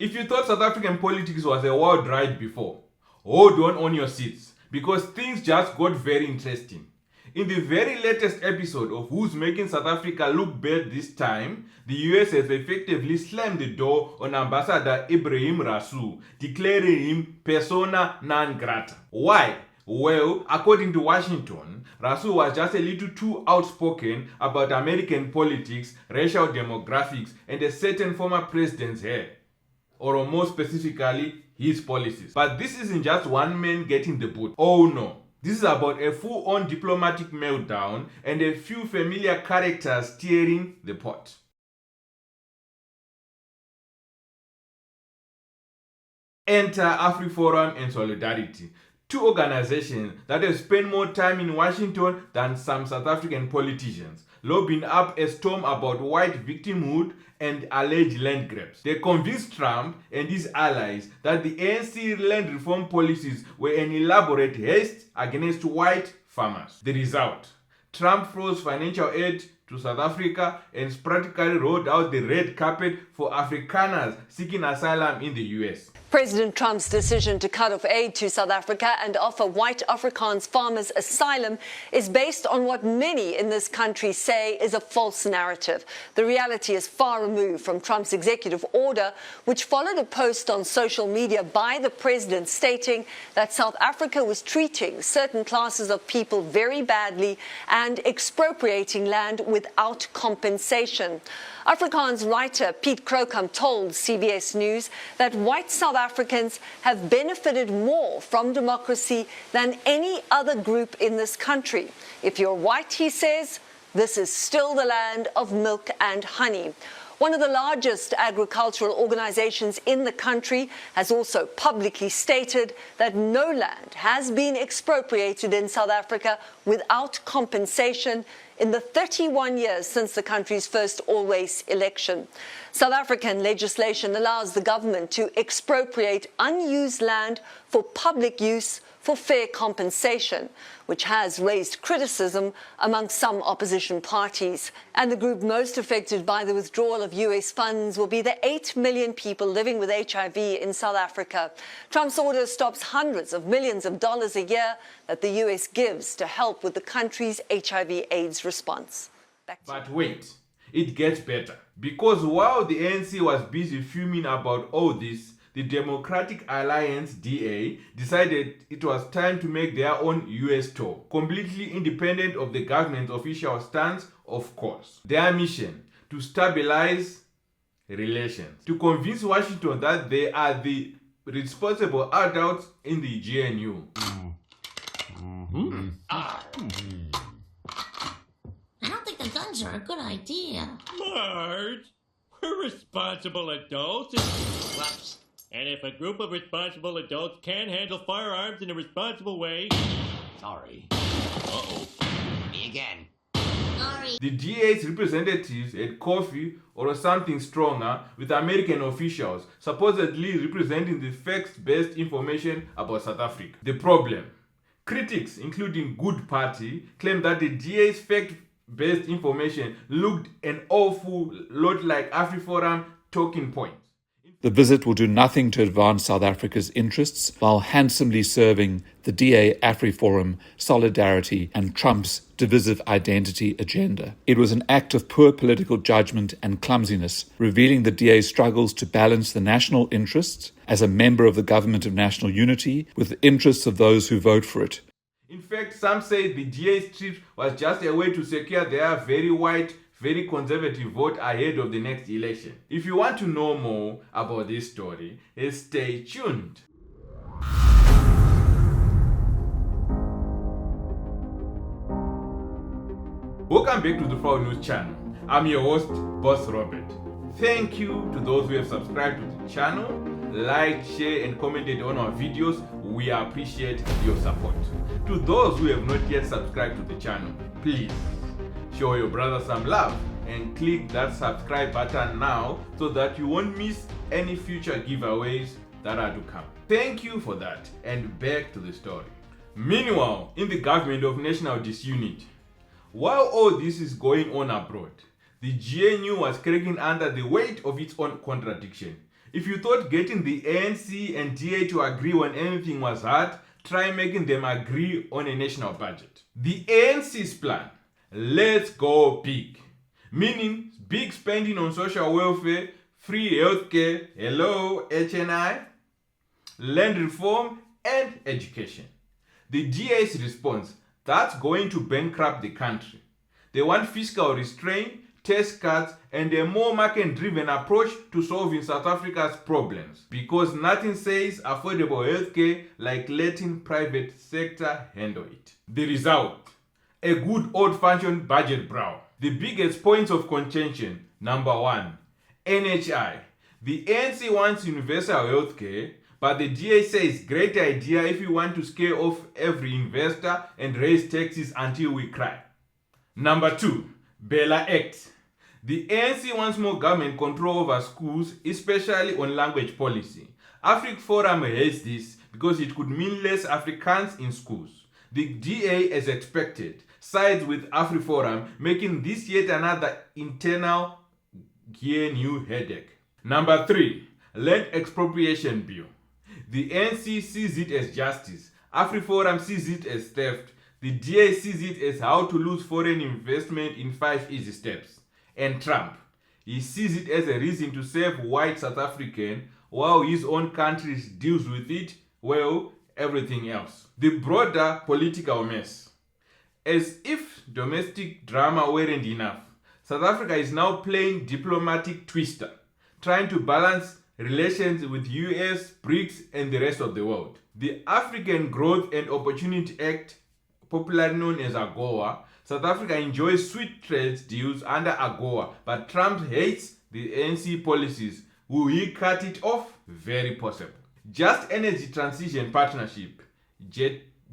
If you thought South African politics was a wild ride before, hold on your seats, because things just got very interesting. In the very latest episode of Who's Making South Africa Look Bad This Time, the US has effectively slammed the door on Ambassador Ebrahim Rasool, declaring him persona non grata. Why? Well, according to Washington, Rasool was just a little too outspoken about American politics, racial demographics, and a certain former president's hair. Or more specifically, his policies. But this isn't just one man getting the boot. Oh no. This is about a full-on diplomatic meltdown and a few familiar characters steering the pot. Enter Afriforum and Solidarity, two organizations that have spent more time in Washington than some South African politicians, lobbying up a storm about white victimhood and alleged land grabs. They convinced Trump and his allies that the ANC land reform policies were an elaborate haste against white farmers. The result: Trump froze financial aid to South Africa and practically rolled out the red carpet for Afrikaners seeking asylum in the US. President Trump's decision to cut off aid to South Africa and offer white Afrikaans farmers asylum is based on what many in this country say is a false narrative. The reality is far removed from Trump's executive order, which followed a post on social media by the president stating that South Africa was treating certain classes of people very badly and expropriating land without compensation. Afrikaans writer Piet Krokam told CBS News that white South Africans have benefited more from democracy than any other group in this country. If you're white, he says, this is still the land of milk and honey. One of the largest agricultural organizations in the country has also publicly stated that no land has been expropriated in South Africa without compensation in the 31 years since the country's first all-race election. South African legislation allows the government to expropriate unused land for public use for fair compensation, which has raised criticism among some opposition parties. And the group most affected by the withdrawal of US funds will be the 8 million people living with HIV in South Africa. Trump's order stops hundreds of millions of dollars a year that the US gives to help with the country's HIV/AIDS response. But wait, it gets better. Because while the ANC was busy fuming about all this, the Democratic Alliance, DA, decided it was time to make their own US tour, completely independent of the government's official stance, of course. Their mission: to stabilize relations, to convince Washington that they are the responsible adults in the GNU. I don't think the guns are a good idea. Marge, we're responsible adults. Whoops. And if a group of responsible adults can't handle firearms in a responsible way... Sorry. Uh-oh. Me again. Sorry. The DA's representatives had coffee or something stronger with American officials, supposedly representing the facts-based information about South Africa. The problem: critics, including Good Party, claim that the DA's fact-based information looked an awful lot like Afriforum talking points. The visit will do nothing to advance South Africa's interests while handsomely serving the DA, Afriforum, Solidarity and Trump's divisive identity agenda. It was an act of poor political judgment and clumsiness, revealing the DA's struggles to balance the national interests as a member of the government of national unity with the interests of those who vote for it. In fact, some say the DA's trip was just a way to secure their very white, very conservative vote ahead of the next election. If you want to know more about this story, stay tuned. Welcome back to the Fraud News channel. I'm your host, Boss Robert. Thank you to those who have subscribed to the channel, liked, shared and commented on our videos. We appreciate your support. To those who have not yet subscribed to the channel, please show your brother some love and click that subscribe button now so that you won't miss any future giveaways that are to come. Thank you for that, and back to the story. Meanwhile, in the government of national disunity, while all this is going on abroad, the GNU was cracking under the weight of its own contradiction. If you thought getting the ANC and DA to agree on anything was hard, try making them agree on a national budget. The ANC's plan, let's go big, meaning big spending on social welfare, free healthcare, hello, HNI, land reform, and education. The DA's response, that's going to bankrupt the country. They want fiscal restraint, tax cuts, and a more market-driven approach to solving South Africa's problems, because nothing says affordable healthcare like letting private sector handle it. The result, a good old-fashioned budget brawl. The biggest points of contention, number 1, NHI. The ANC wants universal healthcare, but the DA says great idea if we want to scare off every investor and raise taxes until we cry. Number 2, Bella Act. The ANC wants more government control over schools, especially on language policy. Afriforum hates this because it could mean less Afrikaans in schools. The DA, as expected, sides with Afriforum, making this yet another internal GNU headache. Number 3, Land Expropriation Bill. The ANC sees it as justice. Afriforum sees it as theft. The DA sees it as how to lose foreign investment in 5 easy steps. And Trump, he sees it as a reason to save white South African while his own country deals with it, well, everything else. The broader political mess. As if domestic drama weren't enough, South Africa is now playing diplomatic twister, trying to balance relations with US, BRICS, and the rest of the world. The African Growth and Opportunity Act, popularly known as AGOA, South Africa enjoys sweet trade deals under AGOA, but Trump hates the ANC policies. Will he cut it off? Very possible. Just Energy Transition Partnership,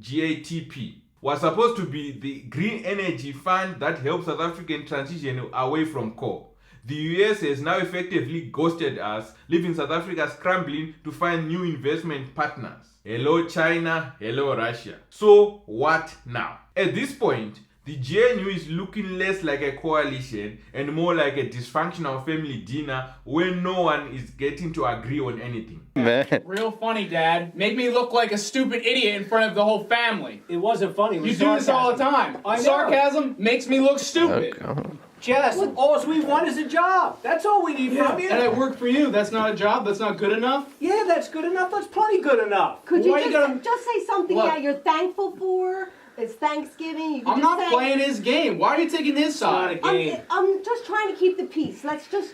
GATP, was supposed to be the green energy fund that helps South African transition away from coal. The US has now effectively ghosted us, leaving South Africa scrambling to find new investment partners. Hello China, hello Russia. So what now? At this point, the GNU is looking less like a coalition and more like a dysfunctional family dinner where no one is getting to agree on anything. Man. Real funny, Dad. Make me look like a stupid idiot in front of the whole family. It wasn't funny. It was You do this all the sarcasm. time. I know. Sarcasm makes me look stupid. Okay. Jess, all we want is a job. That's all we need from you. And I work for you. That's not a job. That's not good enough. Yeah, that's good enough. That's plenty good enough. Could you Why just say something What? that you're thankful for? It's Thanksgiving. You can I'm just not say, playing his game. Why are you taking his side? I'm just trying to keep the peace. Let's just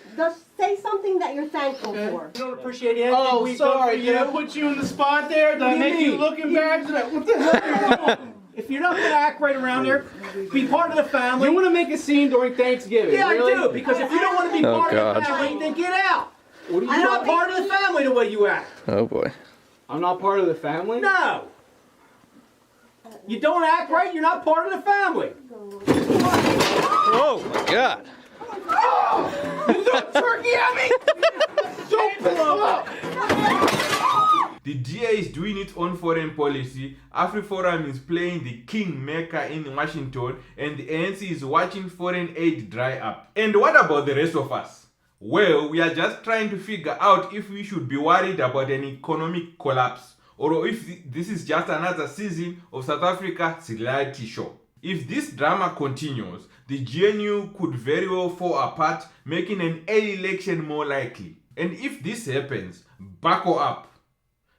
say something that you're thankful for. You don't appreciate anything Oh, we've sorry. done Did I for you. put you in the spot there? Did What I do you make you mean? look embarrassed? What the hell are you doing? If you're not going to act right around there, be part of the family. You want to make a scene during Thanksgiving? Yeah, really? I do. Because if you don't want to be Oh, part of God. the family, then get out. What are you You're not talking- part of the family the way you act. Oh boy. I'm not part of the family? No. You don't act right, you're not part of the family. Oh my God. You throw turkey at me? Don't blow up. The DA is doing its own foreign policy, Afriforum is playing the kingmaker in Washington, and the ANC is watching foreign aid dry up. And what about the rest of us? Well, we are just trying to figure out if we should be worried about an economic collapse, or if this is just another season of South Africa's reality show. If this drama continues, the GNU could very well fall apart, making an early election more likely. And if this happens, buckle up,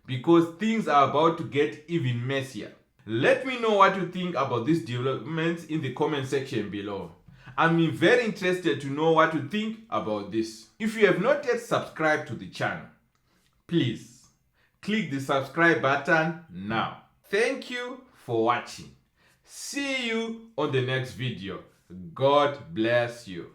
because things are about to get even messier. Let me know what you think about these developments in the comment section below. I'm very interested to know what you think about this. If you have not yet subscribed to the channel, please click the subscribe button now. Thank you for watching. See you on the next video. God bless you.